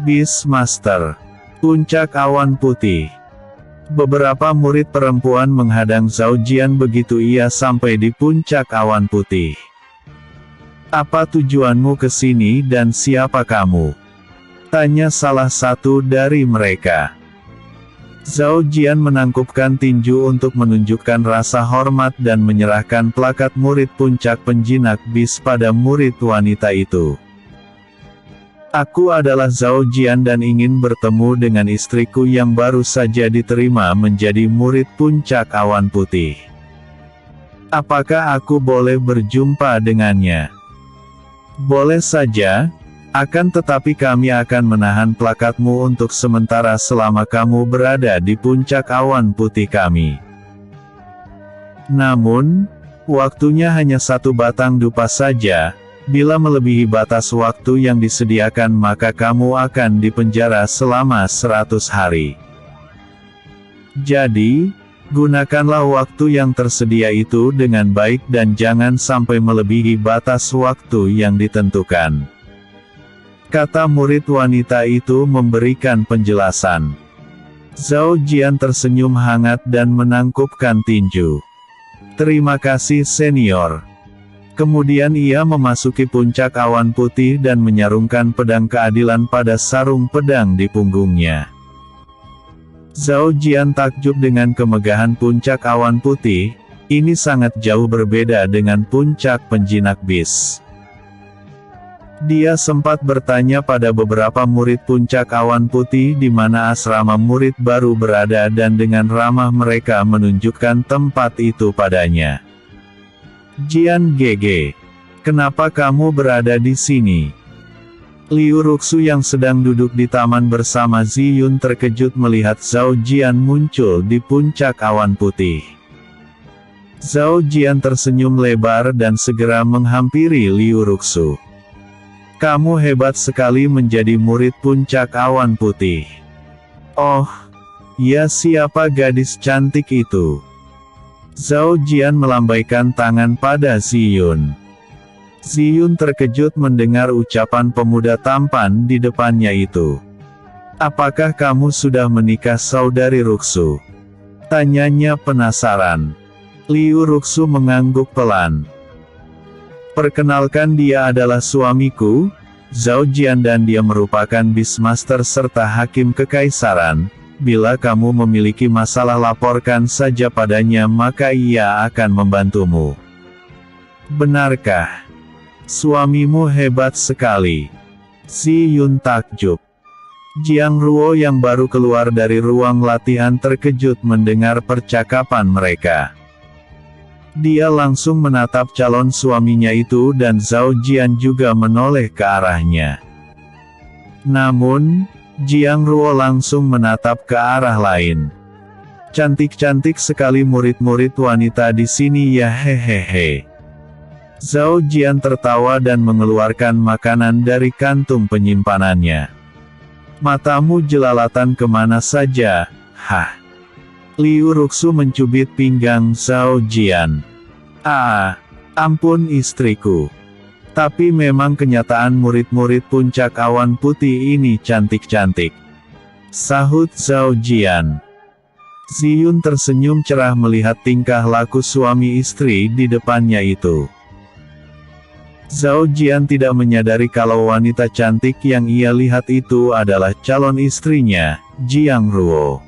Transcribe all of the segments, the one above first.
Beastmaster. Puncak awan putih. Beberapa murid perempuan menghadang Zhao Jian begitu ia sampai di puncak awan putih. "Apa tujuanmu ke sini dan siapa kamu?" tanya salah satu dari mereka. Zhao Jian menangkupkan tinju untuk menunjukkan rasa hormat dan menyerahkan plakat murid puncak penjinak bis pada murid wanita itu. "Aku adalah Zhao Jian dan ingin bertemu dengan istriku yang baru saja diterima menjadi murid puncak awan putih. Apakah aku boleh berjumpa dengannya?" "Boleh saja, akan tetapi kami akan menahan plakatmu untuk sementara selama kamu berada di puncak awan putih kami. Namun, waktunya hanya 1 batang dupa saja. Bila melebihi batas waktu yang disediakan maka kamu akan dipenjara selama 100 hari. Jadi, gunakanlah waktu yang tersedia itu dengan baik dan jangan sampai melebihi batas waktu yang ditentukan," kata murid wanita itu memberikan penjelasan. Zhao Jian tersenyum hangat dan menangkupkan tinju. "Terima kasih senior." Kemudian ia memasuki puncak awan putih dan menyarungkan pedang keadilan pada sarung pedang di punggungnya. Zhao Jian takjub dengan kemegahan puncak awan putih, ini sangat jauh berbeda dengan puncak penjinak bis. Dia sempat bertanya pada beberapa murid puncak awan putih di mana asrama murid baru berada dan dengan ramah mereka menunjukkan tempat itu padanya. "Jian Gege, kenapa kamu berada di sini?" Liu Ruxu yang sedang duduk di taman bersama Zi Yun terkejut melihat Zhao Jian muncul di puncak awan putih. Zhao Jian tersenyum lebar dan segera menghampiri Liu Ruxu. "Kamu hebat sekali menjadi murid puncak awan putih." "Oh, ya, siapa gadis cantik itu?" Zhao Jian melambaikan tangan pada Zi Yun. Zi Yun terkejut mendengar ucapan pemuda tampan di depannya itu. "Apakah kamu sudah menikah saudari Ruxu?" tanyanya penasaran. Liu Ruxu mengangguk pelan. "Perkenalkan, dia adalah suamiku, Zhao Jian, dan dia merupakan Beastmaster serta hakim kekaisaran. Bila kamu memiliki masalah laporkan saja padanya maka ia akan membantumu." "Benarkah? Suamimu hebat sekali." Zi Yun takjub. Jiang Ruo yang baru keluar dari ruang latihan terkejut mendengar percakapan mereka. Dia langsung menatap calon suaminya itu dan Zhao Jian juga menoleh ke arahnya. Namun, Jiang Ruo langsung menatap ke arah lain. "Cantik-cantik sekali murid-murid wanita di sini ya, hehehe." Zhao Jian tertawa dan mengeluarkan makanan dari kantung penyimpanannya. "Matamu jelalatan kemana saja, hah?" Liu Ruxu mencubit pinggang Zhao Jian. Ampun istriku. Tapi memang kenyataan murid-murid puncak awan putih ini cantik-cantik," sahut Zhao Jian. Zi Yun tersenyum cerah melihat tingkah laku suami istri di depannya itu. Zhao Jian tidak menyadari kalau wanita cantik yang ia lihat itu adalah calon istrinya, Jiang Ruo.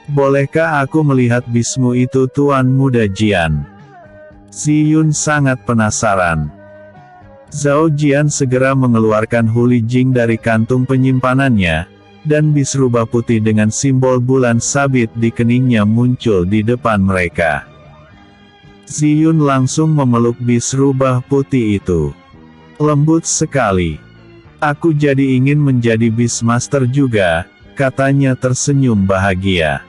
"Bolehkah aku melihat bismu itu, Tuan Muda Jian?" Zi Yun sangat penasaran. Zhao Jian segera mengeluarkan Huli Jing dari kantung penyimpanannya, dan bis rubah putih dengan simbol bulan sabit di keningnya muncul di depan mereka. Zi Yun langsung memeluk bis rubah putih itu. "Lembut sekali. Aku jadi ingin menjadi Beastmaster juga," katanya tersenyum bahagia.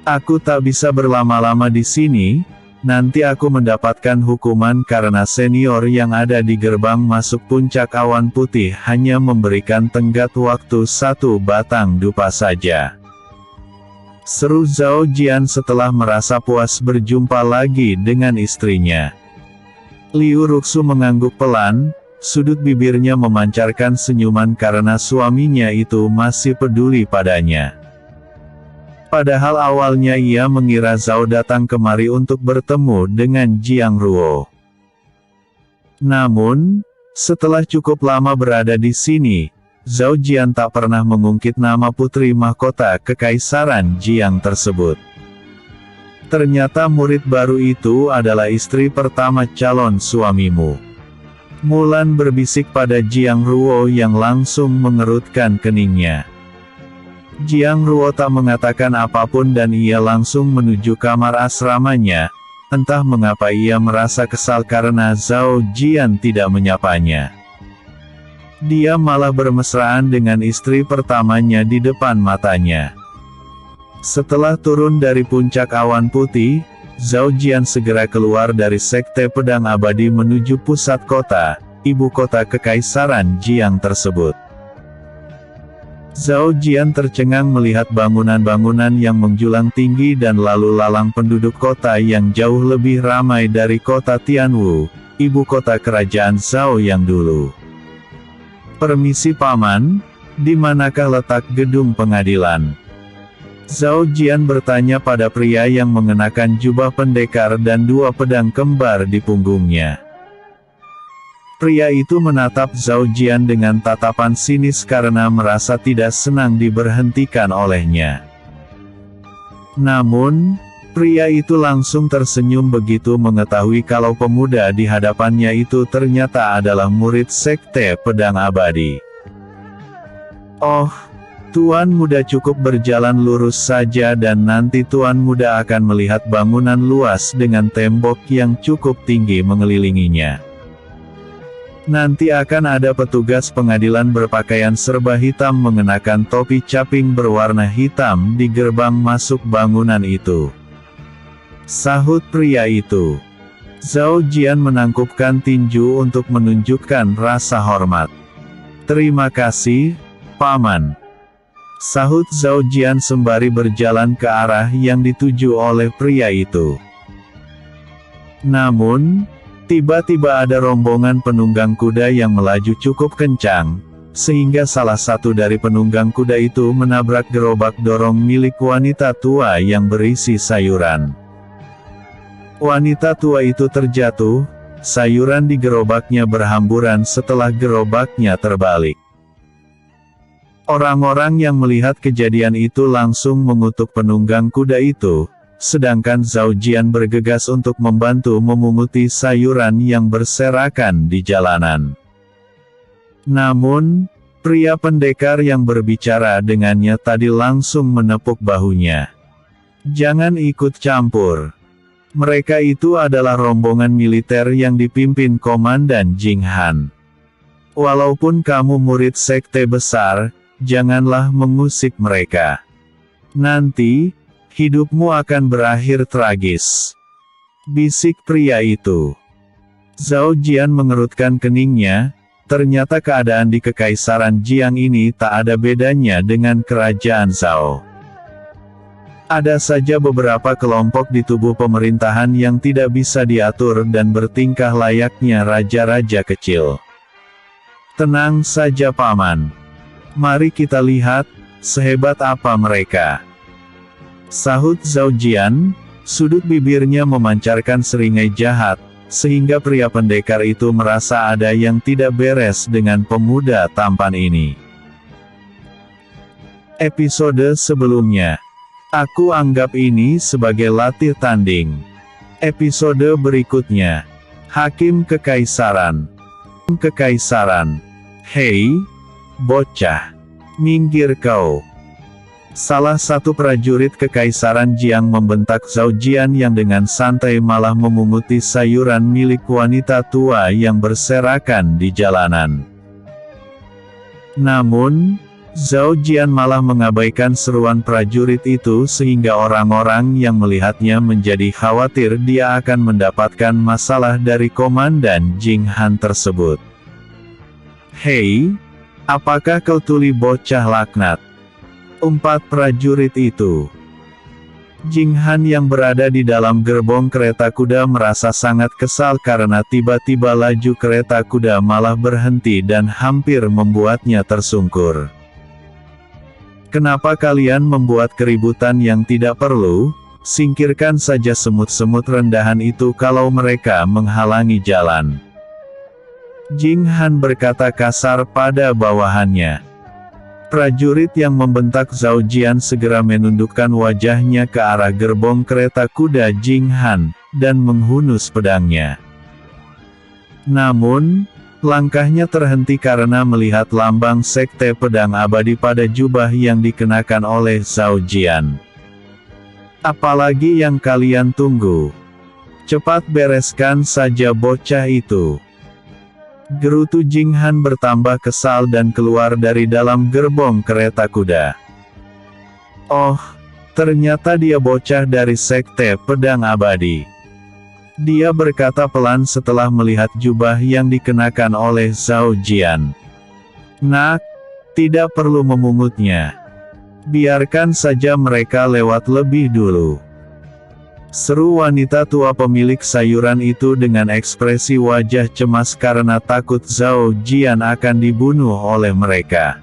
"Aku tak bisa berlama-lama di sini. Nanti aku mendapatkan hukuman karena senior yang ada di gerbang masuk puncak awan putih hanya memberikan tenggat waktu 1 batang dupa saja." Seru Zhao Jian setelah merasa puas berjumpa lagi dengan istrinya. Liu Ruxu mengangguk pelan, sudut bibirnya memancarkan senyuman karena suaminya itu masih peduli padanya. Padahal awalnya ia mengira Zhao datang kemari untuk bertemu dengan Jiang Ruo. Namun, setelah cukup lama berada di sini, Zhao Jian tak pernah mengungkit nama putri mahkota kekaisaran Jiang tersebut. Ternyata murid baru itu adalah istri pertama calon suamimu. Mulan berbisik pada Jiang Ruo yang langsung mengerutkan keningnya. Jiang Ruo tak mengatakan apapun dan ia langsung menuju kamar asramanya. Entah mengapa ia merasa kesal karena Zhao Jian tidak menyapanya. Dia malah bermesraan dengan istri pertamanya di depan matanya. Setelah turun dari puncak awan putih, Zhao Jian segera keluar dari Sekte Pedang Abadi menuju pusat kota, ibu kota kekaisaran Jiang tersebut. Zhao Jian tercengang melihat bangunan-bangunan yang menjulang tinggi dan lalu lalang penduduk kota yang jauh lebih ramai dari kota Tianwu, ibu kota kerajaan Zhao yang dulu. "Permisi paman, di manakah letak gedung pengadilan?" Zhao Jian bertanya pada pria yang mengenakan jubah pendekar dan dua pedang kembar di punggungnya. Pria itu menatap Zhao Jian dengan tatapan sinis karena merasa tidak senang diberhentikan olehnya. Namun, pria itu langsung tersenyum begitu mengetahui kalau pemuda di hadapannya itu ternyata adalah murid Sekte Pedang Abadi. "Oh, Tuan Muda cukup berjalan lurus saja dan nanti Tuan Muda akan melihat bangunan luas dengan tembok yang cukup tinggi mengelilinginya. Nanti akan ada petugas pengadilan berpakaian serba hitam mengenakan topi caping berwarna hitam di gerbang masuk bangunan itu," sahut pria itu. Zhao Jian menangkupkan tinju untuk menunjukkan rasa hormat. "Terima kasih, Paman," sahut Zhao Jian sembari berjalan ke arah yang dituju oleh pria itu. Namun, tiba-tiba ada rombongan penunggang kuda yang melaju cukup kencang, sehingga salah satu dari penunggang kuda itu menabrak gerobak dorong milik wanita tua yang berisi sayuran. Wanita tua itu terjatuh, sayuran di gerobaknya berhamburan setelah gerobaknya terbalik. Orang-orang yang melihat kejadian itu langsung mengutuk penunggang kuda itu, sedangkan Zhao Jian bergegas untuk membantu memunguti sayuran yang berserakan di jalanan. Namun, pria pendekar yang berbicara dengannya tadi langsung menepuk bahunya. "Jangan ikut campur. Mereka itu adalah rombongan militer yang dipimpin Komandan Jing Han. Walaupun kamu murid sekte besar, janganlah mengusik mereka. Nanti, hidupmu akan berakhir tragis," bisik pria itu. Zhao Jian mengerutkan keningnya, ternyata keadaan di kekaisaran Jiang ini tak ada bedanya dengan kerajaan Zhao. Ada saja beberapa kelompok di tubuh pemerintahan yang tidak bisa diatur dan bertingkah layaknya raja-raja kecil. "Tenang saja Paman. Mari kita lihat, sehebat apa mereka," sahut Zhao Jian, sudut bibirnya memancarkan seringai jahat, sehingga pria pendekar itu merasa ada yang tidak beres dengan pemuda tampan ini. Episode sebelumnya. Aku anggap ini sebagai latih tanding. Episode berikutnya. Hakim Kekaisaran. Kekaisaran. "Hei, bocah. Minggir kau." Salah satu prajurit kekaisaran Jiang membentak Zhao Jian yang dengan santai malah memunguti sayuran milik wanita tua yang berserakan di jalanan. Namun, Zhao Jian malah mengabaikan seruan prajurit itu sehingga orang-orang yang melihatnya menjadi khawatir dia akan mendapatkan masalah dari Komandan Jing Han tersebut. "Hei, apakah kau tuli bocah laknat?" umpat prajurit itu. Jing Han yang berada di dalam gerbong kereta kuda merasa sangat kesal karena tiba-tiba laju kereta kuda malah berhenti dan hampir membuatnya tersungkur. "Kenapa kalian membuat keributan yang tidak perlu? Singkirkan saja semut-semut rendahan itu kalau mereka menghalangi jalan." Jing Han berkata kasar pada bawahannya. Prajurit yang membentak Zhao Jian segera menundukkan wajahnya ke arah gerbong kereta kuda Jing Han, dan menghunus pedangnya. Namun, langkahnya terhenti karena melihat lambang Sekte Pedang Abadi pada jubah yang dikenakan oleh Zhao Jian. "Apalagi yang kalian tunggu? Cepat bereskan saja bocah itu." Gerutu Jing Han bertambah kesal dan keluar dari dalam gerbong kereta kuda. "Oh, ternyata dia bocah dari Sekte Pedang Abadi," dia berkata pelan setelah melihat jubah yang dikenakan oleh Zhao Jian. "Nak, tidak perlu memungutnya. Biarkan saja mereka lewat lebih dulu," seru wanita tua pemilik sayuran itu dengan ekspresi wajah cemas karena takut Zhao Jian akan dibunuh oleh mereka.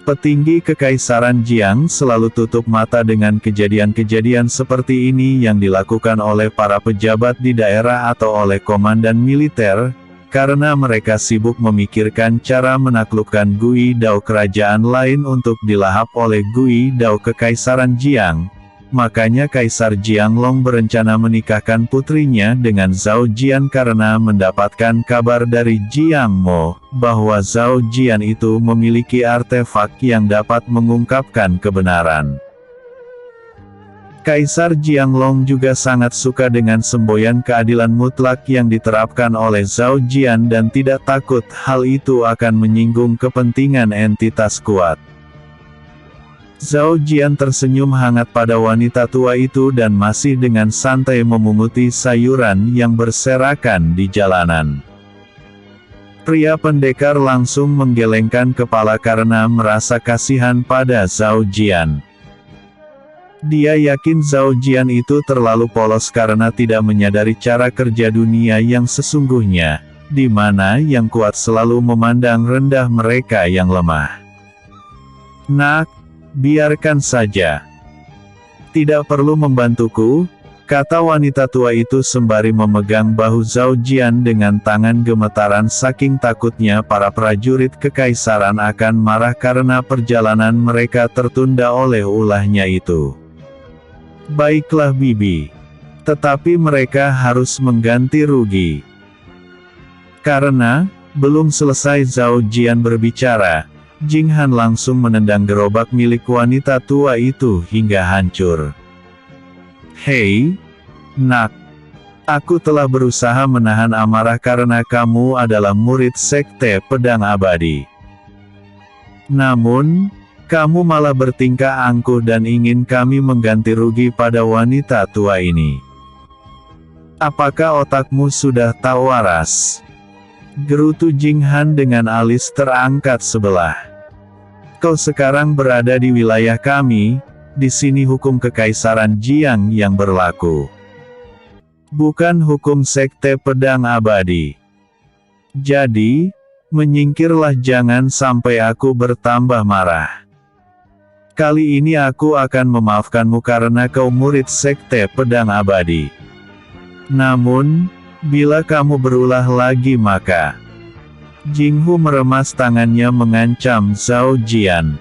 Petinggi Kekaisaran Jiang selalu tutup mata dengan kejadian-kejadian seperti ini yang dilakukan oleh para pejabat di daerah atau oleh komandan militer, karena mereka sibuk memikirkan cara menaklukkan Gui Dao kerajaan lain untuk dilahap oleh Gui Dao Kekaisaran Jiang. Makanya Kaisar Jianglong berencana menikahkan putrinya dengan Zhao Jian karena mendapatkan kabar dari Jiang Mo, bahwa Zhao Jian itu memiliki artefak yang dapat mengungkapkan kebenaran. Kaisar Jianglong juga sangat suka dengan semboyan keadilan mutlak yang diterapkan oleh Zhao Jian dan tidak takut hal itu akan menyinggung kepentingan entitas kuat. Zhao Jian tersenyum hangat pada wanita tua itu dan masih dengan santai memunguti sayuran yang berserakan di jalanan. Pria pendekar langsung menggelengkan kepala karena merasa kasihan pada Zhao Jian. Dia yakin Zhao Jian itu terlalu polos karena tidak menyadari cara kerja dunia yang sesungguhnya, di mana yang kuat selalu memandang rendah mereka yang lemah. "Nak, biarkan saja. Tidak perlu membantuku," kata wanita tua itu sembari memegang bahu Zhao Jian dengan tangan gemetaran saking takutnya para prajurit kekaisaran akan marah karena perjalanan mereka tertunda oleh ulahnya itu. "Baiklah Bibi. Tetapi mereka harus mengganti rugi." Karena belum selesai Zhao Jian berbicara, Jing Han langsung menendang gerobak milik wanita tua itu hingga hancur. "Hei, nak. Aku telah berusaha menahan amarah karena kamu adalah murid Sekte Pedang Abadi. Namun, kamu malah bertingkah angkuh dan ingin kami mengganti rugi pada wanita tua ini. Apakah otakmu sudah tak waras?" Gerutu Jing Han dengan alis terangkat sebelah. "Kau sekarang berada di wilayah kami, di sini hukum Kekaisaran Jiang yang berlaku. Bukan hukum Sekte Pedang Abadi. Jadi, menyingkirlah jangan sampai aku bertambah marah. Kali ini aku akan memaafkanmu karena kau murid Sekte Pedang Abadi. Namun, bila kamu berulah lagi maka..." Jinghu meremas tangannya mengancam Zhao Jian.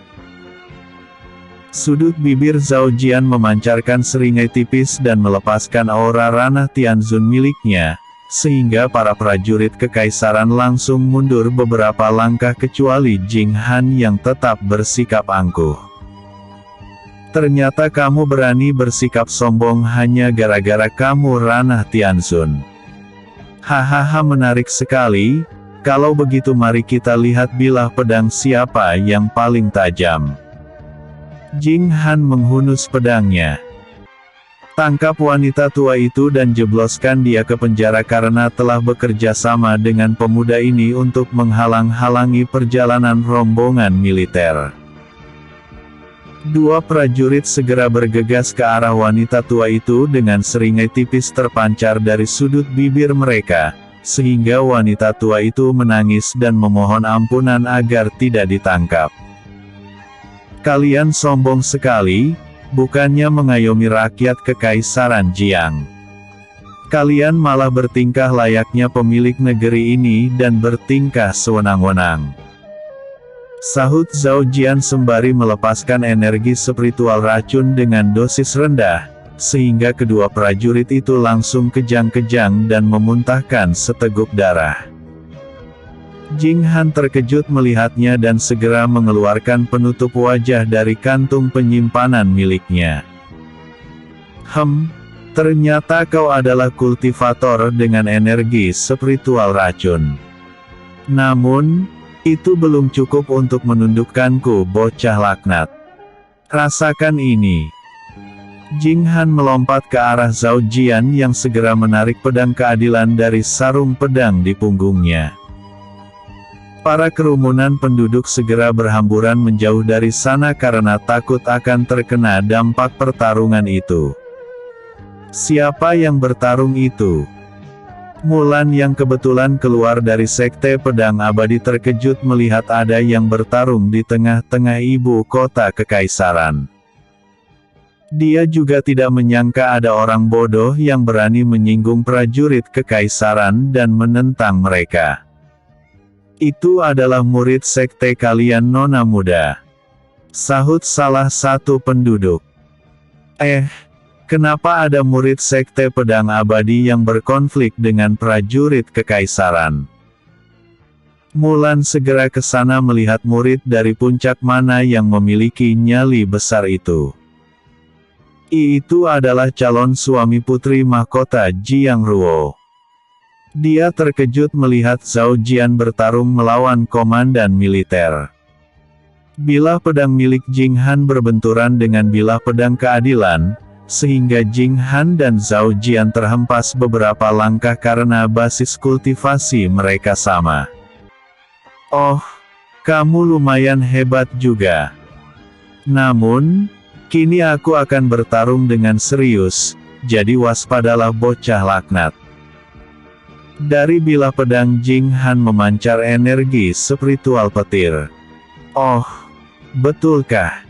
Sudut bibir Zhao Jian memancarkan seringai tipis dan melepaskan aura ranah Tianzun miliknya, sehingga para prajurit kekaisaran langsung mundur beberapa langkah kecuali Jing Han yang tetap bersikap angkuh. "Ternyata kamu berani bersikap sombong hanya gara-gara kamu ranah Tianzun. Hahaha, menarik sekali. Kalau begitu mari kita lihat bilah pedang siapa yang paling tajam." Jing Han menghunus pedangnya. "Tangkap wanita tua itu dan jebloskan dia ke penjara karena telah bekerja sama dengan pemuda ini untuk menghalang-halangi perjalanan rombongan militer." Dua prajurit segera bergegas ke arah wanita tua itu dengan seringai tipis terpancar dari sudut bibir mereka, sehingga wanita tua itu menangis dan memohon ampunan agar tidak ditangkap. "Kalian sombong sekali, bukannya mengayomi rakyat Kekaisaran Jiang. Kalian malah bertingkah layaknya pemilik negeri ini dan bertingkah sewenang-wenang," sahut Zhao Jian sembari melepaskan energi spiritual racun dengan dosis rendah, sehingga kedua prajurit itu langsung kejang-kejang dan memuntahkan seteguk darah. Jing Han terkejut melihatnya dan segera mengeluarkan penutup wajah dari kantung penyimpanan miliknya. Ternyata kau adalah kultivator dengan energi spiritual racun. Namun, itu belum cukup untuk menundukkanku, bocah laknat. Rasakan ini. Jing Han melompat ke arah Zhao Jian yang segera menarik pedang keadilan dari sarung pedang di punggungnya. Para kerumunan penduduk segera berhamburan menjauh dari sana karena takut akan terkena dampak pertarungan itu. Siapa yang bertarung itu? Mulan yang kebetulan keluar dari Sekte Pedang Abadi terkejut melihat ada yang bertarung di tengah-tengah ibu kota kekaisaran. Dia juga tidak menyangka ada orang bodoh yang berani menyinggung prajurit kekaisaran dan menentang mereka. "Itu adalah murid sekte kalian, nona muda," sahut salah satu penduduk. Kenapa ada murid Sekte Pedang Abadi yang berkonflik dengan prajurit kekaisaran? Mulan segera ke sana melihat murid dari puncak mana yang memiliki nyali besar itu. Itu adalah calon suami putri mahkota Jiang Ruo. Dia terkejut melihat Zhao Jian bertarung melawan komandan militer. Bilah pedang milik Jing Han berbenturan dengan bilah pedang keadilan, sehingga Jing Han dan Zhao Jian terhempas beberapa langkah karena basis kultivasi mereka sama. "Oh, kamu lumayan hebat juga. Namun, kini aku akan bertarung dengan serius, jadi waspadalah bocah laknat." Dari bilah pedang Jing Han memancar energi spiritual petir. "Oh, betulkah?"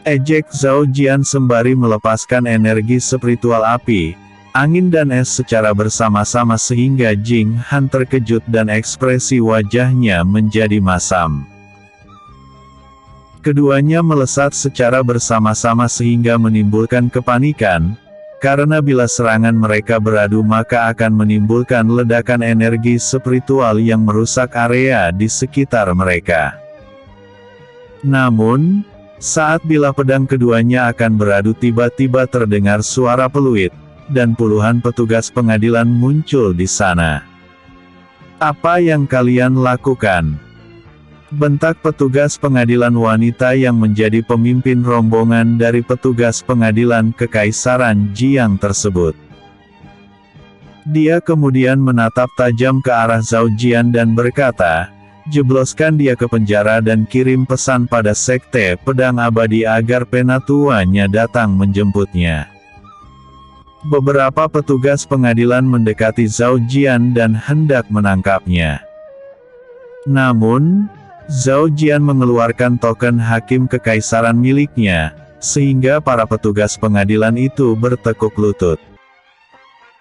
ejek Zhao Jian sembari melepaskan energi spiritual api, angin dan es secara bersama-sama sehingga Jing Han terkejut dan ekspresi wajahnya menjadi masam. Keduanya melesat secara bersama-sama sehingga menimbulkan kepanikan, karena bila serangan mereka beradu maka akan menimbulkan ledakan energi spiritual yang merusak area di sekitar mereka. Namun, saat bilah pedang keduanya akan beradu tiba-tiba terdengar suara peluit, dan puluhan petugas pengadilan muncul di sana. "Apa yang kalian lakukan?" bentak petugas pengadilan wanita yang menjadi pemimpin rombongan dari petugas pengadilan Kekaisaran Jiang tersebut. Dia kemudian menatap tajam ke arah Zhao Jian dan berkata, "Jebloskan dia ke penjara dan kirim pesan pada Sekte Pedang Abadi agar penatuannya datang menjemputnya." Beberapa petugas pengadilan mendekati Zhao Jian dan hendak menangkapnya. Namun, Zhao Jian mengeluarkan token hakim kekaisaran miliknya, sehingga para petugas pengadilan itu bertekuk lutut.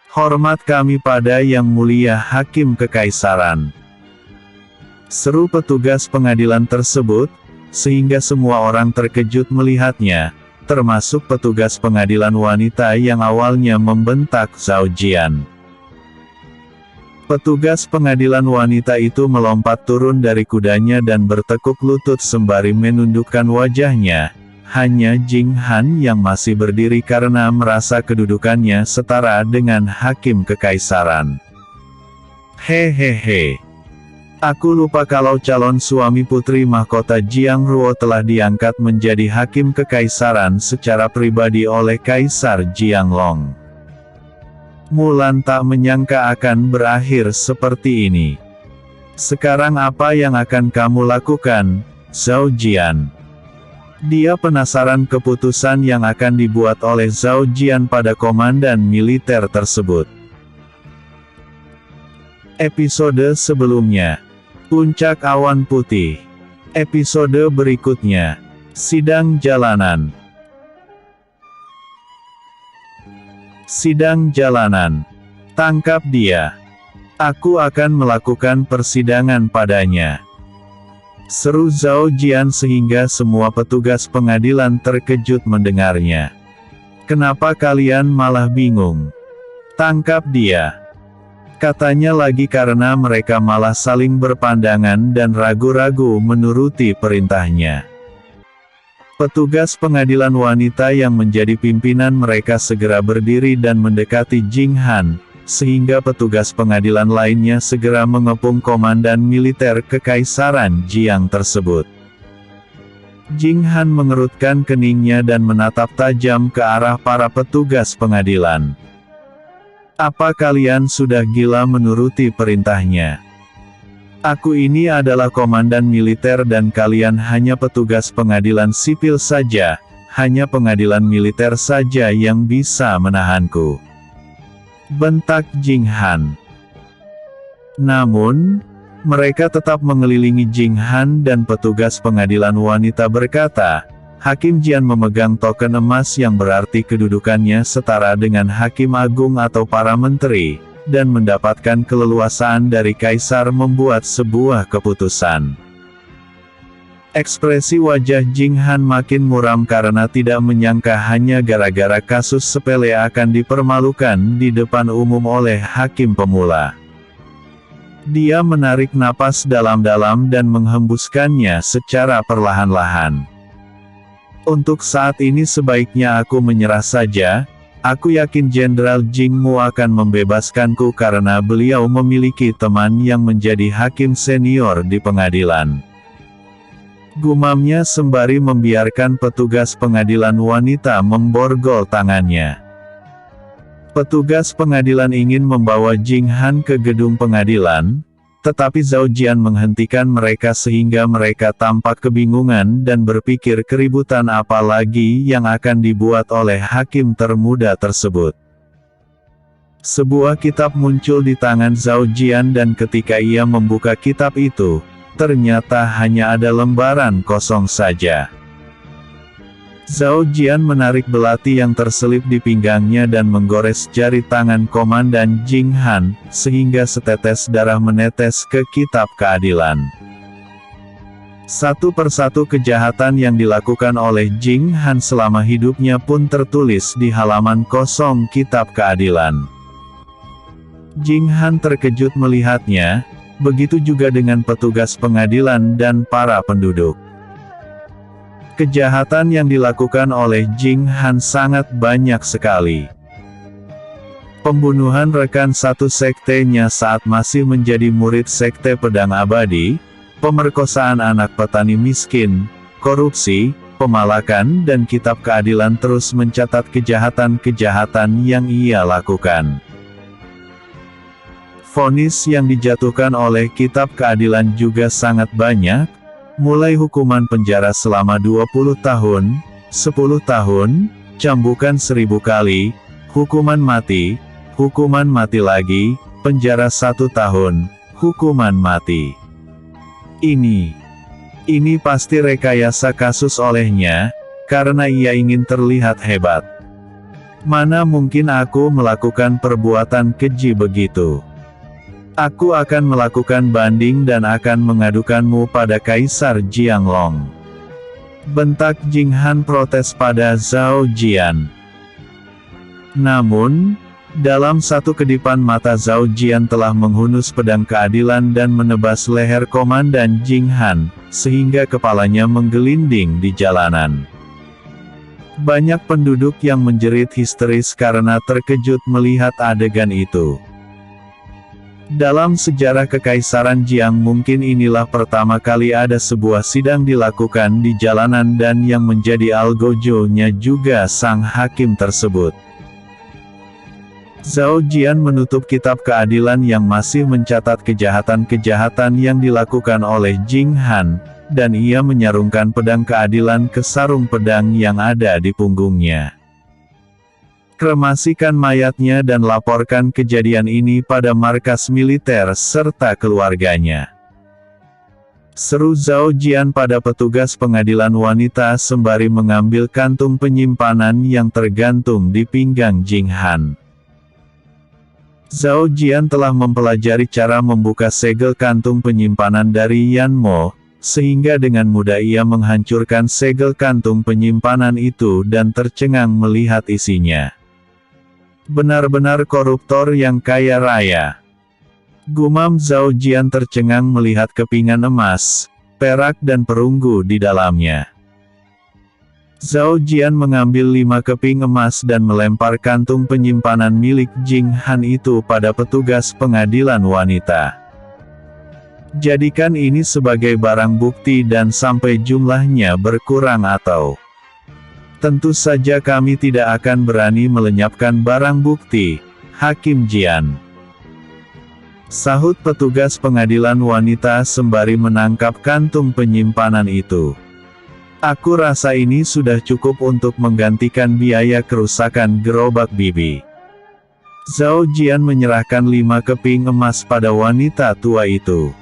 "Hormat kami pada Yang Mulia Hakim Kekaisaran," seru petugas pengadilan tersebut, sehingga semua orang terkejut melihatnya, termasuk petugas pengadilan wanita yang awalnya membentak Zhao Jian. Petugas pengadilan wanita itu melompat turun dari kudanya dan bertekuk lutut sembari menundukkan wajahnya, hanya Jing Han yang masih berdiri karena merasa kedudukannya setara dengan hakim kekaisaran. "Hehehe. Aku lupa kalau calon suami putri mahkota Jiang Ruo telah diangkat menjadi hakim kekaisaran secara pribadi oleh Kaisar Jianglong. Mulan tak menyangka akan berakhir seperti ini. Sekarang apa yang akan kamu lakukan, Zhao Jian?" Dia penasaran keputusan yang akan dibuat oleh Zhao Jian pada komandan militer tersebut. Episode sebelumnya, Puncak Awan Putih. Episode berikutnya, Sidang Jalanan. Sidang jalanan. Tangkap dia. Aku akan melakukan persidangan padanya. Seru Zhao Jian sehingga semua petugas pengadilan terkejut mendengarnya. Kenapa kalian malah bingung? Tangkap dia. Katanya lagi karena mereka malah saling berpandangan dan ragu-ragu menuruti perintahnya. Petugas pengadilan wanita yang menjadi pimpinan mereka segera berdiri dan mendekati Jing Han, sehingga petugas pengadilan lainnya segera mengepung komandan militer Kekaisaran Jiang tersebut. Jing Han mengerutkan keningnya dan menatap tajam ke arah para petugas pengadilan. Apa kalian sudah gila menuruti perintahnya? Aku ini adalah komandan militer dan kalian hanya petugas pengadilan sipil saja, hanya pengadilan militer saja yang bisa menahanku. Bentak Jing Han. Namun, mereka tetap mengelilingi Jing Han dan petugas pengadilan wanita berkata, Hakim Jian memegang token emas yang berarti kedudukannya setara dengan Hakim Agung atau para menteri, dan mendapatkan keleluasaan dari Kaisar membuat sebuah keputusan. Ekspresi wajah Jing Han makin muram karena tidak menyangka hanya gara-gara kasus sepele akan dipermalukan di depan umum oleh hakim pemula. Dia menarik napas dalam-dalam dan menghembuskannya secara perlahan-lahan. Untuk saat ini sebaiknya aku menyerah saja. Aku yakin Jenderal Jing Mu akan membebaskanku karena beliau memiliki teman yang menjadi hakim senior di pengadilan. Gumamnya sembari membiarkan petugas pengadilan wanita memborgol tangannya. Petugas pengadilan ingin membawa Jing Han ke gedung pengadilan, tetapi Zhao Jian menghentikan mereka sehingga mereka tampak kebingungan dan berpikir keributan apa lagi yang akan dibuat oleh hakim termuda tersebut. Sebuah kitab muncul di tangan Zhao Jian dan ketika ia membuka kitab itu, ternyata hanya ada lembaran kosong saja. Zhao Jian menarik belati yang terselip di pinggangnya dan menggores jari tangan komandan Jing Han, sehingga setetes darah menetes ke kitab keadilan. Satu persatu kejahatan yang dilakukan oleh Jing Han selama hidupnya pun tertulis di halaman kosong kitab keadilan. Jing Han terkejut melihatnya, begitu juga dengan petugas pengadilan dan para penduduk. Kejahatan yang dilakukan oleh Jing Han sangat banyak sekali. Pembunuhan rekan satu sektenya saat masih menjadi murid sekte pedang abadi, pemerkosaan anak petani miskin, korupsi, pemalakan dan kitab keadilan terus mencatat kejahatan-kejahatan yang ia lakukan. Vonis yang dijatuhkan oleh kitab keadilan juga sangat banyak, mulai hukuman penjara selama 20 tahun, 10 tahun, cambukan 1000 kali, hukuman mati lagi, penjara 1 tahun, hukuman mati. Ini pasti rekayasa kasus olehnya, karena ia ingin terlihat hebat. Mana mungkin aku melakukan perbuatan keji begitu. Aku akan melakukan banding dan akan mengadukanmu pada Kaisar Jianglong. Bentak Jing Han protes pada Zhao Jian. Namun, dalam satu kedipan mata Zhao Jian telah menghunus pedang keadilan dan menebas leher komandan Jing Han, sehingga kepalanya menggelinding di jalanan. Banyak penduduk yang menjerit histeris karena terkejut melihat adegan itu. Dalam sejarah Kekaisaran Jiang mungkin inilah pertama kali ada sebuah sidang dilakukan di jalanan dan yang menjadi algojo-nya juga sang hakim tersebut. Zhao Jian menutup kitab keadilan yang masih mencatat kejahatan-kejahatan yang dilakukan oleh Jing Han, dan ia menyarungkan pedang keadilan ke sarung pedang yang ada di punggungnya. Kremasikan mayatnya dan laporkan kejadian ini pada markas militer serta keluarganya. Seru Zhao Jian pada petugas pengadilan wanita sembari mengambil kantung penyimpanan yang tergantung di pinggang Jing Han. Zhao Jian telah mempelajari cara membuka segel kantung penyimpanan dari Yan Mo, sehingga dengan mudah ia menghancurkan segel kantung penyimpanan itu dan tercengang melihat isinya. Benar-benar koruptor yang kaya raya. Gumam Zhao Jian tercengang melihat kepingan emas, perak dan perunggu di dalamnya. Zhao Jian mengambil 5 keping emas dan melempar kantung penyimpanan milik Jing Han itu pada petugas pengadilan wanita. Jadikan ini sebagai barang bukti dan sampai jumlahnya berkurang atau... Tentu saja kami tidak akan berani melenyapkan barang bukti, Hakim Jian. Sahut petugas pengadilan wanita sembari menangkap kantung penyimpanan itu. Aku rasa ini sudah cukup untuk menggantikan biaya kerusakan gerobak bibi. Zhao Jian menyerahkan 5 keping emas pada wanita tua itu.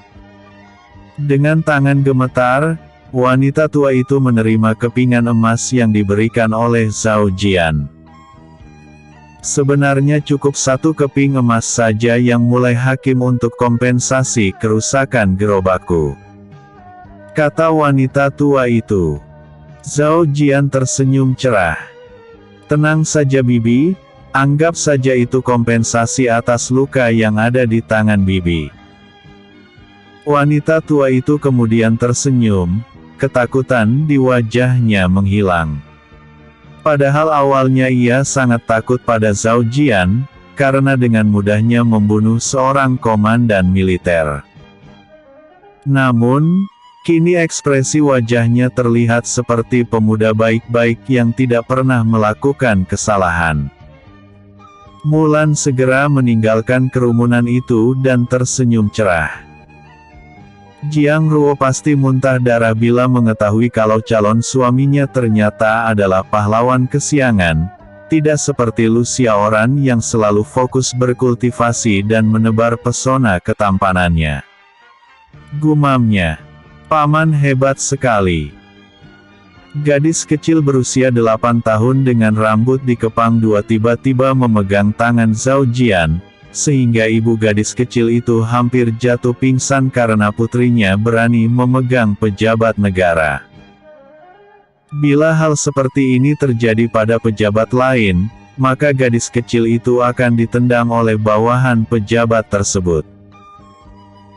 Dengan tangan gemetar, wanita tua itu menerima kepingan emas yang diberikan oleh Zhao Jian. Sebenarnya cukup 1 keping emas saja yang mulai hakim untuk kompensasi kerusakan gerobakku, kata wanita tua itu. Zhao Jian tersenyum cerah. Tenang saja bibi, anggap saja itu kompensasi atas luka yang ada di tangan bibi. Wanita tua itu kemudian tersenyum, ketakutan di wajahnya menghilang. Padahal awalnya ia sangat takut pada Zhao Jian, karena dengan mudahnya membunuh seorang komandan militer. Namun, kini ekspresi wajahnya terlihat seperti pemuda baik-baik yang tidak pernah melakukan kesalahan. Mulan segera meninggalkan kerumunan itu dan tersenyum cerah. Jiang Ruo pasti muntah darah bila mengetahui kalau calon suaminya ternyata adalah pahlawan kesiangan, tidak seperti Lu Xiaoran yang selalu fokus berkultivasi dan menebar pesona ketampanannya. Gumamnya, paman hebat sekali. Gadis kecil berusia 8 tahun dengan rambut dikepang 2 tiba-tiba memegang tangan Zhao Jian, sehingga ibu gadis kecil itu hampir jatuh pingsan karena putrinya berani memegang pejabat negara. Bila hal seperti ini terjadi pada pejabat lain, maka gadis kecil itu akan ditendang oleh bawahan pejabat tersebut.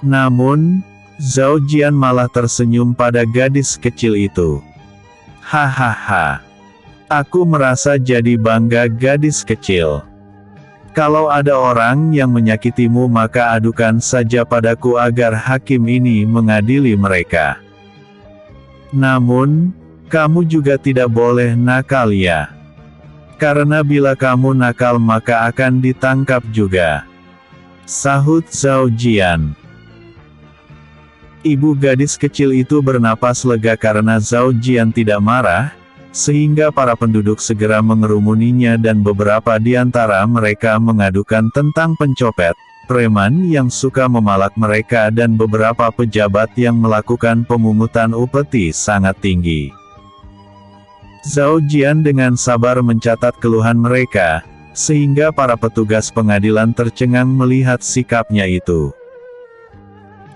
Namun, Zhao Jian malah tersenyum pada gadis kecil itu. Hahaha. Aku merasa jadi bangga gadis kecil. Kalau ada orang yang menyakitimu maka adukan saja padaku agar hakim ini mengadili mereka. Namun, kamu juga tidak boleh nakal ya. Karena bila kamu nakal maka akan ditangkap juga, sahut Zhao Jian. Ibu gadis kecil itu bernapas lega karena Zhao Jian tidak marah, sehingga para penduduk segera mengerumuninya dan beberapa di antara mereka mengadukan tentang pencopet, preman yang suka memalak mereka dan beberapa pejabat yang melakukan pemungutan upeti sangat tinggi. Zhao Jian dengan sabar mencatat keluhan mereka, sehingga para petugas pengadilan tercengang melihat sikapnya itu.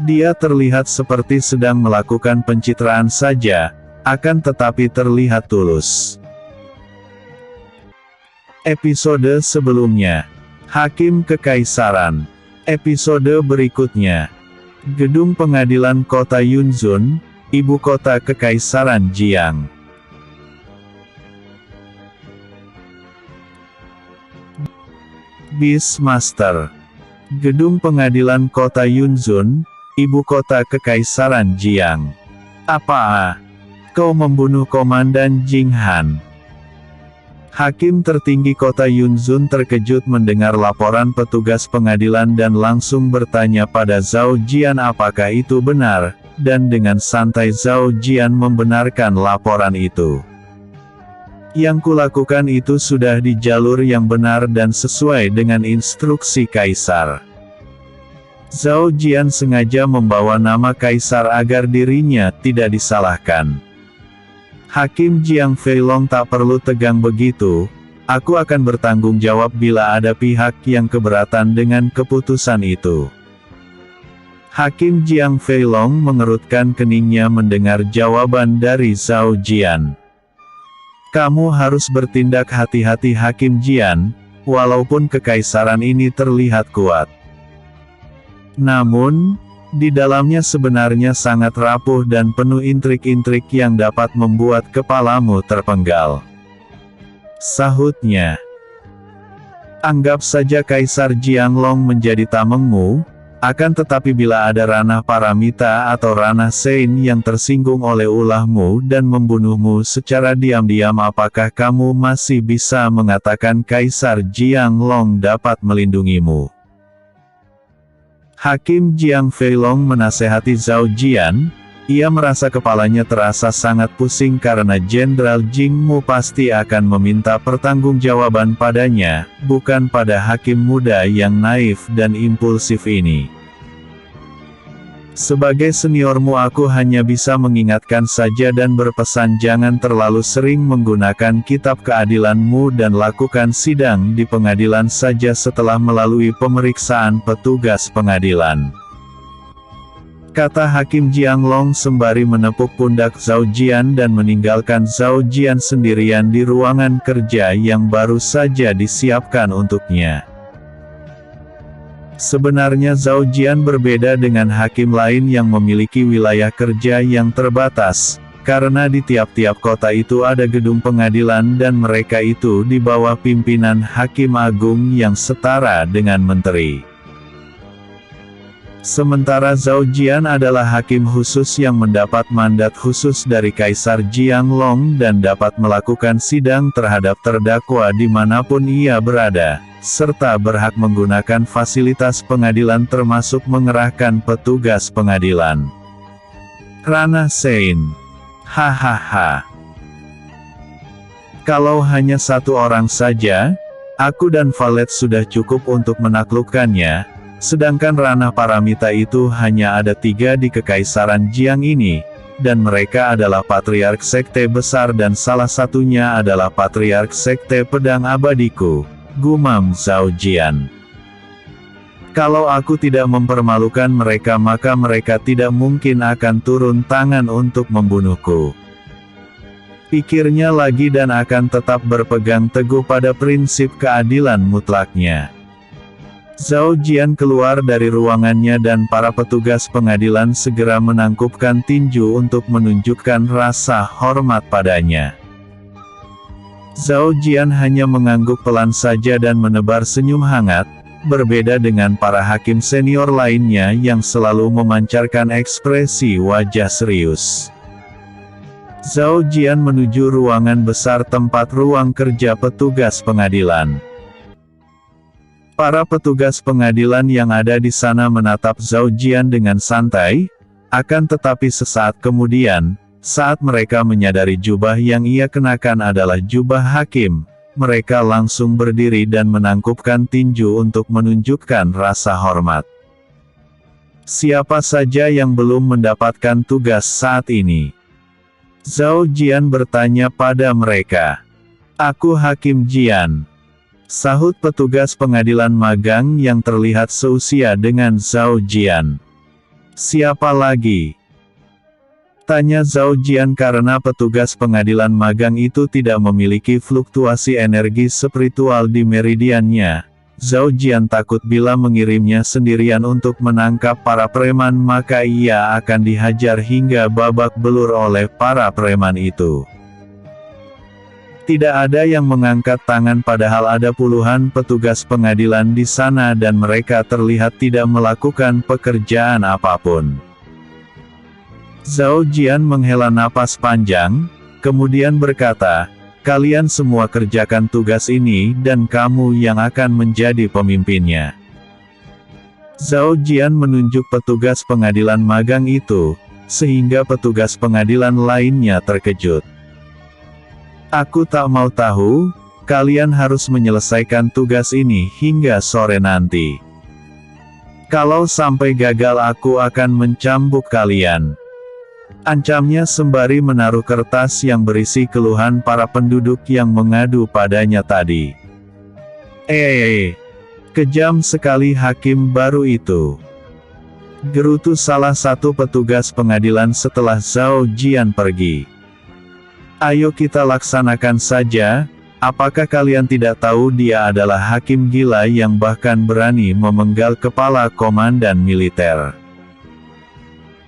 Dia terlihat seperti sedang melakukan pencitraan saja, akan tetapi terlihat tulus. Episode sebelumnya, Hakim Kekaisaran. Episode berikutnya, Gedung Pengadilan Kota Yunzun, Ibu Kota Kekaisaran Jiang. Beastmaster. Gedung Pengadilan Kota Yunzun, Ibu Kota Kekaisaran Jiang. Apa? Kau membunuh Komandan Jing Han? Hakim tertinggi kota Yunzun terkejut mendengar laporan petugas pengadilan dan langsung bertanya pada Zhao Jian apakah itu benar, dan dengan santai Zhao Jian membenarkan laporan itu. Yang kulakukan itu sudah di jalur yang benar dan sesuai dengan instruksi Kaisar. Zhao Jian sengaja membawa nama Kaisar agar dirinya tidak disalahkan. Hakim Jiang Feilong tak perlu tegang begitu, aku akan bertanggung jawab bila ada pihak yang keberatan dengan keputusan itu. Hakim Jiang Feilong mengerutkan keningnya mendengar jawaban dari Zhao Jian. Kamu harus bertindak hati-hati Hakim Jian, walaupun kekaisaran ini terlihat kuat. Namun, di dalamnya sebenarnya sangat rapuh dan penuh intrik-intrik yang dapat membuat kepalamu terpenggal. Sahutnya. Anggap saja Kaisar Jianglong menjadi tamengmu, akan tetapi bila ada ranah paramita atau ranah Sein yang tersinggung oleh ulahmu dan membunuhmu secara diam-diam, apakah kamu masih bisa mengatakan Kaisar Jianglong dapat melindungimu? Hakim Jiang Feilong menasehati Zhao Jian. Ia merasa kepalanya terasa sangat pusing karena Jenderal Jingmu pasti akan meminta pertanggungjawaban padanya, bukan pada hakim muda yang naif dan impulsif ini. Sebagai seniormu aku hanya bisa mengingatkan saja dan berpesan jangan terlalu sering menggunakan kitab keadilanmu dan lakukan sidang di pengadilan saja setelah melalui pemeriksaan petugas pengadilan. Kata Hakim Jianglong sembari menepuk pundak Zhao Jian dan meninggalkan Zhao Jian sendirian di ruangan kerja yang baru saja disiapkan untuknya. Sebenarnya Zhao Jian berbeda dengan hakim lain yang memiliki wilayah kerja yang terbatas, karena di tiap-tiap kota itu ada gedung pengadilan dan mereka itu di bawah pimpinan hakim agung yang setara dengan menteri. Sementara Zhao Jian adalah hakim khusus yang mendapat mandat khusus dari Kaisar Jianglong dan dapat melakukan sidang terhadap terdakwa dimanapun ia berada, serta berhak menggunakan fasilitas pengadilan termasuk mengerahkan petugas pengadilan. Ranah Sein. Hahaha. Kalau hanya satu orang saja, aku dan Valet sudah cukup untuk menaklukkannya. Sedangkan ranah paramita itu hanya ada 3 di Kekaisaran Jiang ini, dan mereka adalah Patriark Sekte Besar dan salah satunya adalah Patriark Sekte Pedang Abadiku, gumam Zhao Jian. Kalau aku tidak mempermalukan mereka maka mereka tidak mungkin akan turun tangan untuk membunuhku. Pikirnya lagi dan akan tetap berpegang teguh pada prinsip keadilan mutlaknya. Zhao Jian keluar dari ruangannya dan para petugas pengadilan segera menangkupkan tinju untuk menunjukkan rasa hormat padanya. Zhao Jian hanya mengangguk pelan saja dan menebar senyum hangat, berbeda dengan para hakim senior lainnya yang selalu memancarkan ekspresi wajah serius. Zhao Jian menuju ruangan besar tempat ruang kerja petugas pengadilan. Para petugas pengadilan yang ada di sana menatap Zhao Jian dengan santai, akan tetapi sesaat kemudian, saat mereka menyadari jubah yang ia kenakan adalah jubah hakim, mereka langsung berdiri dan menangkupkan tinju untuk menunjukkan rasa hormat. Siapa saja yang belum mendapatkan tugas saat ini? Zhao Jian bertanya pada mereka. Aku Hakim Jian. Sahut petugas pengadilan magang yang terlihat seusia dengan Zhao Jian. Siapa lagi? Tanya Zhao Jian karena petugas pengadilan magang itu tidak memiliki fluktuasi energi spiritual di meridiannya. Zhao Jian takut bila mengirimnya sendirian untuk menangkap para preman maka ia akan dihajar hingga babak belur oleh para preman itu. Tidak ada yang mengangkat tangan padahal ada puluhan petugas pengadilan di sana dan mereka terlihat tidak melakukan pekerjaan apapun. Zhao Jian menghela napas panjang, kemudian berkata, kalian semua kerjakan tugas ini dan kamu yang akan menjadi pemimpinnya. Zhao Jian menunjuk petugas pengadilan magang itu, sehingga petugas pengadilan lainnya terkejut. Aku tak mau tahu, kalian harus menyelesaikan tugas ini hingga sore nanti. Kalau sampai gagal aku akan mencambuk kalian. Ancamnya sembari menaruh kertas yang berisi keluhan para penduduk yang mengadu padanya tadi. Kejam sekali hakim baru itu. Gerutu salah satu petugas pengadilan setelah Zhao Jian pergi. Ayo kita laksanakan saja, apakah kalian tidak tahu dia adalah hakim gila yang bahkan berani memenggal kepala komandan militer?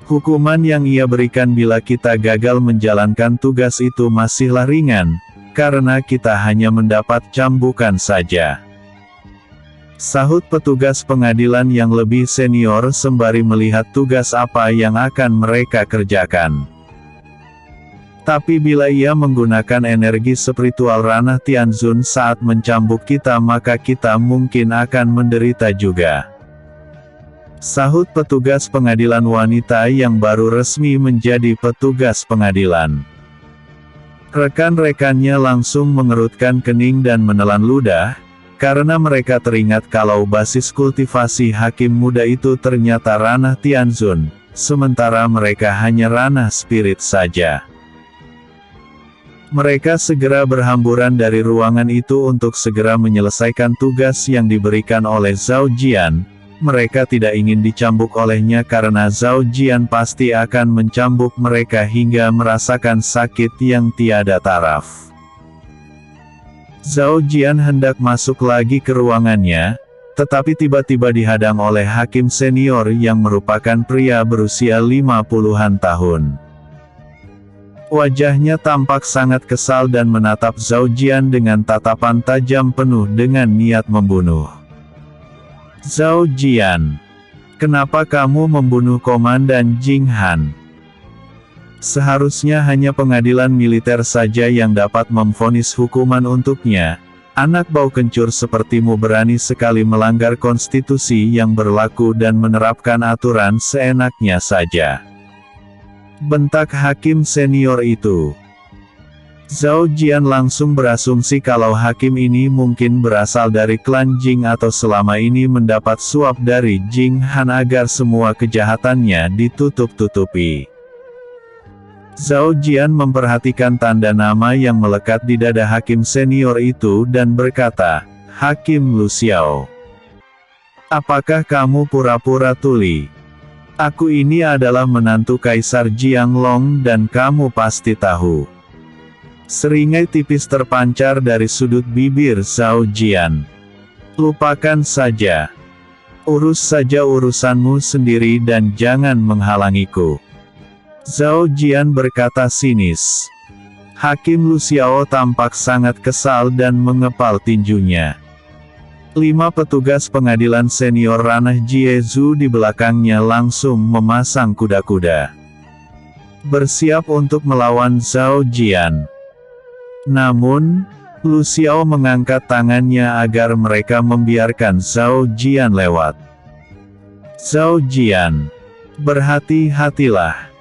Hukuman yang ia berikan bila kita gagal menjalankan tugas itu masihlah ringan, karena kita hanya mendapat cambukan saja. Sahut petugas pengadilan yang lebih senior sembari melihat tugas apa yang akan mereka kerjakan. Tapi bila ia menggunakan energi spiritual ranah Tianzun saat mencambuk kita maka kita mungkin akan menderita juga. Sahut petugas pengadilan wanita yang baru resmi menjadi petugas pengadilan. Rekan-rekannya langsung mengerutkan kening dan menelan ludah, karena mereka teringat kalau basis kultivasi hakim muda itu ternyata ranah Tianzun, sementara mereka hanya ranah spirit saja. Mereka segera berhamburan dari ruangan itu untuk segera menyelesaikan tugas yang diberikan oleh Zhao Jian. Mereka tidak ingin dicambuk olehnya karena Zhao Jian pasti akan mencambuk mereka hingga merasakan sakit yang tiada taraf. Zhao Jian hendak masuk lagi ke ruangannya, tetapi tiba-tiba dihadang oleh hakim senior yang merupakan pria berusia 50-an tahun. Wajahnya tampak sangat kesal dan menatap Zhao Jian dengan tatapan tajam penuh dengan niat membunuh. Zhao Jian, kenapa kamu membunuh Komandan Jing Han? Seharusnya hanya pengadilan militer saja yang dapat memvonis hukuman untuknya. Anak bau kencur sepertimu berani sekali melanggar konstitusi yang berlaku dan menerapkan aturan seenaknya saja. Bentak hakim senior itu. Zhao Jian langsung berasumsi kalau hakim ini mungkin berasal dari klan Jing atau selama ini mendapat suap dari Jing Han agar semua kejahatannya ditutup-tutupi. Zhao Jian memperhatikan tanda nama yang melekat di dada hakim senior itu dan berkata, "Hakim Lu Xiao, apakah kamu pura-pura tuli? Aku ini adalah menantu Kaisar Jianglong dan kamu pasti tahu." Seringai tipis terpancar dari sudut bibir Zhao Jian. "Lupakan saja. Urus saja urusanmu sendiri dan jangan menghalangiku." Zhao Jian berkata sinis. Hakim Lu Xiao tampak sangat kesal dan mengepal tinjunya. 5 petugas pengadilan senior ranah Jiezu di belakangnya langsung memasang kuda-kuda. Bersiap untuk melawan Zhao Jian. Namun, Lu Xiao mengangkat tangannya agar mereka membiarkan Zhao Jian lewat. "Zhao Jian, berhati-hatilah.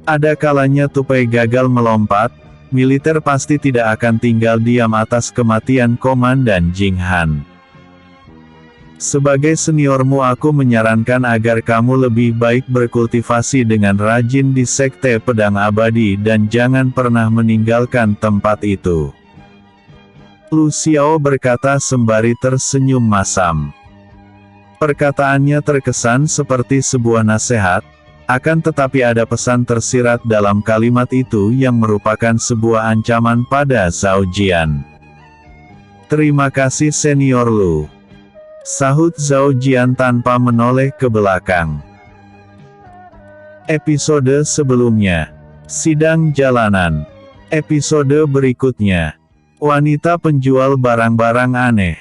Ada kalanya tupai gagal melompat, militer pasti tidak akan tinggal diam atas kematian Komandan Jing Han. Sebagai seniormu aku menyarankan agar kamu lebih baik berkultivasi dengan rajin di Sekte Pedang Abadi dan jangan pernah meninggalkan tempat itu." Lu Xiao berkata sembari tersenyum masam. Perkataannya terkesan seperti sebuah nasihat, akan tetapi ada pesan tersirat dalam kalimat itu yang merupakan sebuah ancaman pada Zhao Jian. "Terima kasih senior Lu," sahut Zhao Jian tanpa menoleh ke belakang. Episode sebelumnya, Sidang Jalanan. Episode berikutnya, wanita penjual barang-barang aneh.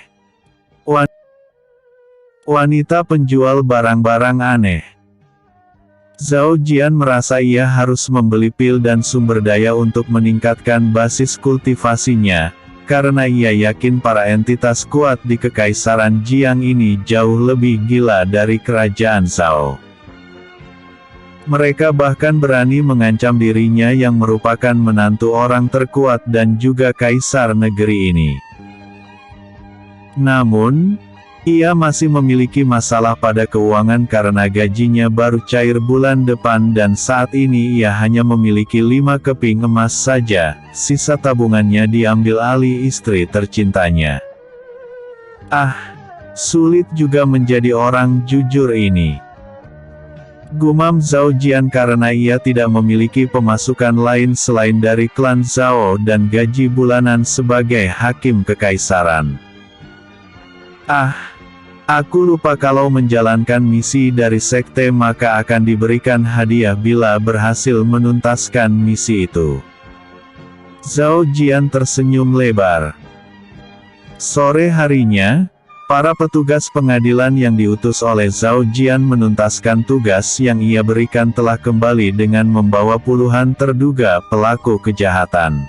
Wanita penjual barang-barang aneh. Zhao Jian merasa ia harus membeli pil dan sumber daya untuk meningkatkan basis kultivasinya, karena ia yakin para entitas kuat di Kekaisaran Jiang ini jauh lebih gila dari kerajaan Zhao. Mereka bahkan berani mengancam dirinya yang merupakan menantu orang terkuat dan juga kaisar negeri ini. Namun, ia masih memiliki masalah pada keuangan karena gajinya baru cair bulan depan dan saat ini ia hanya memiliki 5 keping emas saja, sisa tabungannya diambil alih istri tercintanya. Sulit juga menjadi orang jujur ini. Gumam Zhao Jian karena ia tidak memiliki pemasukan lain selain dari klan Zhao dan gaji bulanan sebagai hakim kekaisaran. Aku lupa kalau menjalankan misi dari sekte maka akan diberikan hadiah bila berhasil menuntaskan misi itu. Zhao Jian tersenyum lebar. Sore harinya, para petugas pengadilan yang diutus oleh Zhao Jian menuntaskan tugas yang ia berikan telah kembali dengan membawa puluhan terduga pelaku kejahatan.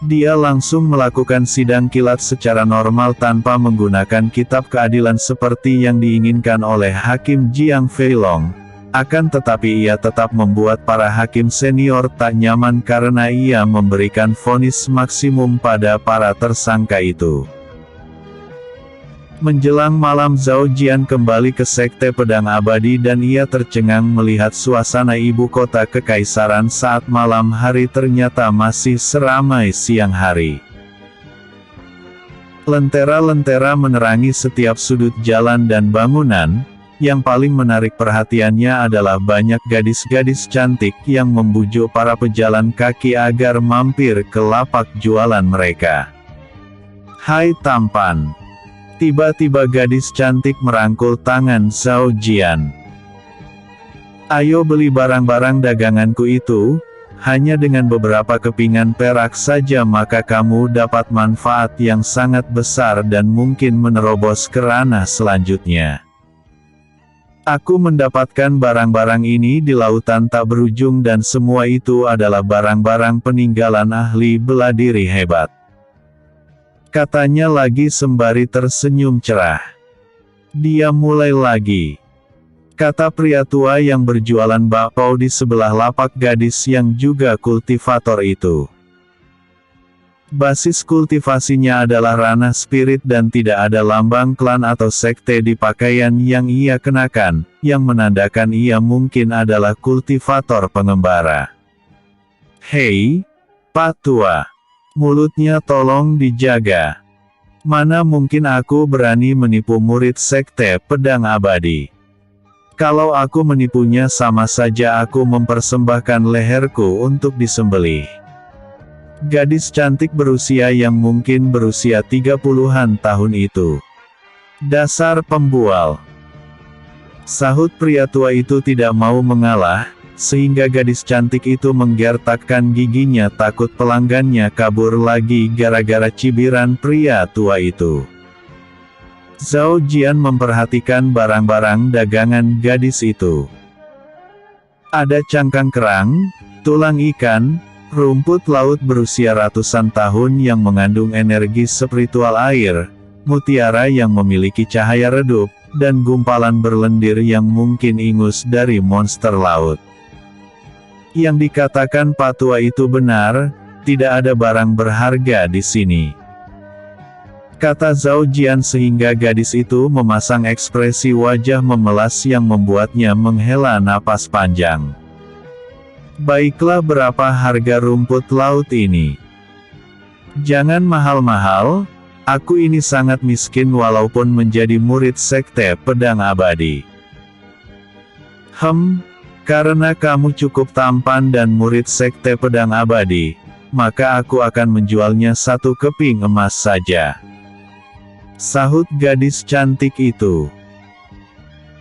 Dia langsung melakukan sidang kilat secara normal tanpa menggunakan kitab keadilan seperti yang diinginkan oleh Hakim Jiang Feilong. Akan tetapi ia tetap membuat para hakim senior tak nyaman karena ia memberikan vonis maksimum pada para tersangka itu. Menjelang malam Zhao Jian kembali ke Sekte Pedang Abadi dan ia tercengang melihat suasana ibu kota kekaisaran saat malam hari ternyata masih seramai siang hari. Lentera-lentera menerangi setiap sudut jalan dan bangunan. Yang paling menarik perhatiannya adalah banyak gadis-gadis cantik yang membujuk para pejalan kaki agar mampir ke lapak jualan mereka. "Hai tampan!" Tiba-tiba gadis cantik merangkul tangan Zhao Jian. "Ayo beli barang-barang daganganku itu, hanya dengan beberapa kepingan perak saja maka kamu dapat manfaat yang sangat besar dan mungkin menerobos ke ranah selanjutnya. Aku mendapatkan barang-barang ini di lautan tak berujung dan semua itu adalah barang-barang peninggalan ahli bela diri hebat," katanya lagi sembari tersenyum cerah. "Dia mulai lagi," kata pria tua yang berjualan bakpao di sebelah lapak gadis yang juga kultivator itu. Basis kultivasinya adalah ranah spirit dan tidak ada lambang klan atau sekte di pakaian yang ia kenakan, yang menandakan ia mungkin adalah kultivator pengembara. "Hei, Pak Tua. Mulutnya tolong dijaga. Mana mungkin aku berani menipu murid Sekte Pedang Abadi. Kalau aku menipunya sama saja aku mempersembahkan leherku untuk disembelih." Gadis cantik berusia yang mungkin berusia 30-an tahun itu. "Dasar pembual," sahut pria tua itu tidak mau mengalah, sehingga gadis cantik itu menggertakkan giginya takut pelanggannya kabur lagi gara-gara cibiran pria tua itu. Zhao Jian memperhatikan barang-barang dagangan gadis itu. Ada cangkang kerang, tulang ikan, rumput laut berusia ratusan tahun yang mengandung energi spiritual air, mutiara yang memiliki cahaya redup, dan gumpalan berlendir yang mungkin ingus dari monster laut. Yang dikatakan Pak Tua itu benar, tidak ada barang berharga di sini, kata Zhao Jian sehingga gadis itu memasang ekspresi wajah memelas yang membuatnya menghela napas panjang. "Baiklah, berapa harga rumput laut ini?" "Jangan mahal-mahal, aku ini sangat miskin walaupun menjadi murid Sekte Pedang Abadi." Karena kamu cukup tampan dan murid Sekte Pedang Abadi, maka aku akan menjualnya 1 keping emas saja," sahut gadis cantik itu.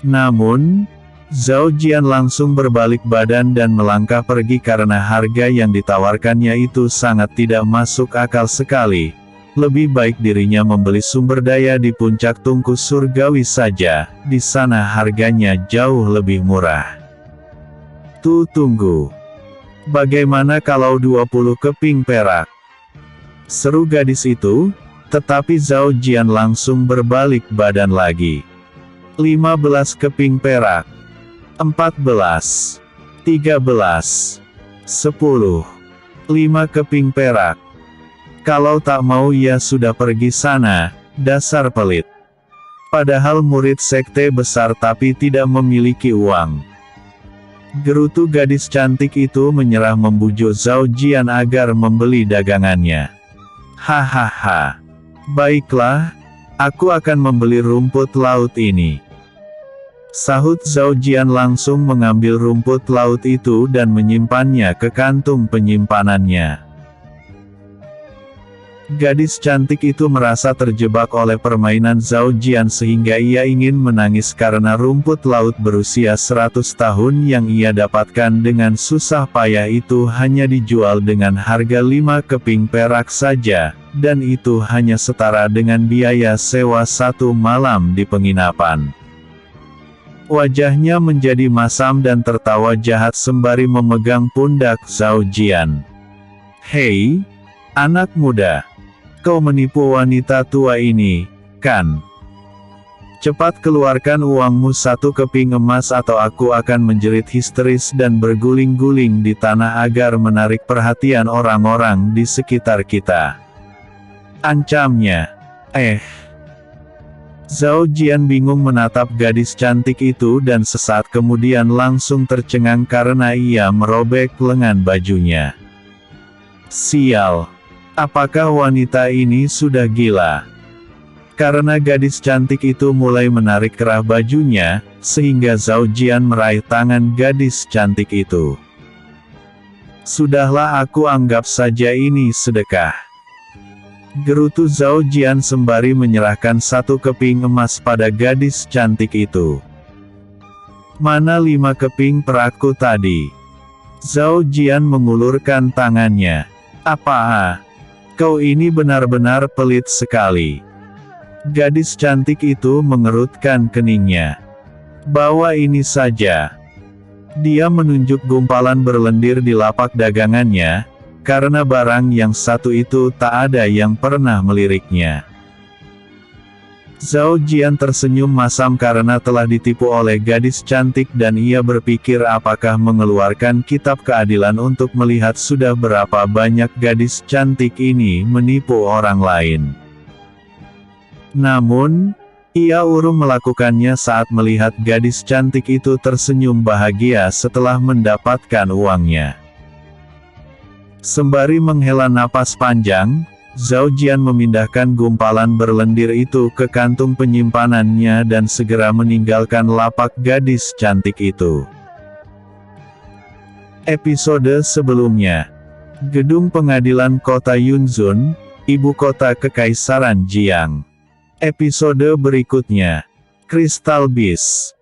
Namun, Zhao Jian langsung berbalik badan dan melangkah pergi karena harga yang ditawarkannya itu sangat tidak masuk akal sekali. Lebih baik dirinya membeli sumber daya di puncak tungku surgawi saja, di sana harganya jauh lebih murah. Tunggu. Bagaimana kalau 20 keping perak?" seru gadis itu, tetapi Zhao Jian langsung berbalik badan lagi. 15 keping perak. 14, 13, 10, 5 keping perak. Kalau tak mau ya sudah pergi sana, dasar pelit. Padahal murid sekte besar tapi tidak memiliki uang. Gerutu gadis cantik itu menyerah membujuk Zhao Jian agar membeli dagangannya. Hahaha. Baiklah, aku akan membeli rumput laut ini. Sahut Zhao Jian langsung mengambil rumput laut itu dan menyimpannya ke kantung penyimpanannya. Gadis cantik itu merasa terjebak oleh permainan Zhao Jian sehingga ia ingin menangis karena rumput laut berusia 100 tahun yang ia dapatkan dengan susah payah itu hanya dijual dengan harga 5 keping perak saja, dan itu hanya setara dengan biaya sewa 1 malam di penginapan. Wajahnya menjadi masam dan tertawa jahat sembari memegang pundak Zhao Jian. "Hei, anak muda. Kau menipu wanita tua ini, kan? Cepat keluarkan uangmu 1 keping emas atau aku akan menjerit histeris dan berguling-guling di tanah agar menarik perhatian orang-orang di sekitar kita," ancamnya. Zhao Jian bingung menatap gadis cantik itu dan sesaat kemudian langsung tercengang karena ia merobek lengan bajunya. Sial! Apakah wanita ini sudah gila? Karena gadis cantik itu mulai menarik kerah bajunya, sehingga Zhao Jian meraih tangan gadis cantik itu. "Sudahlah, aku anggap saja ini sedekah," gerutu Zhao Jian sembari menyerahkan 1 keping emas pada gadis cantik itu. "Mana 5 keping perakku tadi?" Zhao Jian mengulurkan tangannya. "Apa? Kau ini benar-benar pelit sekali." Gadis cantik itu mengerutkan keningnya. "Bawa ini saja." Dia menunjuk gumpalan berlendir di lapak dagangannya, karena barang yang satu itu tak ada yang pernah meliriknya. Zhao Jian tersenyum masam karena telah ditipu oleh gadis cantik dan ia berpikir apakah mengeluarkan kitab keadilan untuk melihat sudah berapa banyak gadis cantik ini menipu orang lain. Namun, ia urung melakukannya saat melihat gadis cantik itu tersenyum bahagia setelah mendapatkan uangnya. Sembari menghela napas panjang, Zhao Jian memindahkan gumpalan berlendir itu ke kantung penyimpanannya dan segera meninggalkan lapak gadis cantik itu. Episode sebelumnya. Gedung Pengadilan Kota Yunzun, ibu kota Kekaisaran Jiang. Episode berikutnya. Crystal Beast.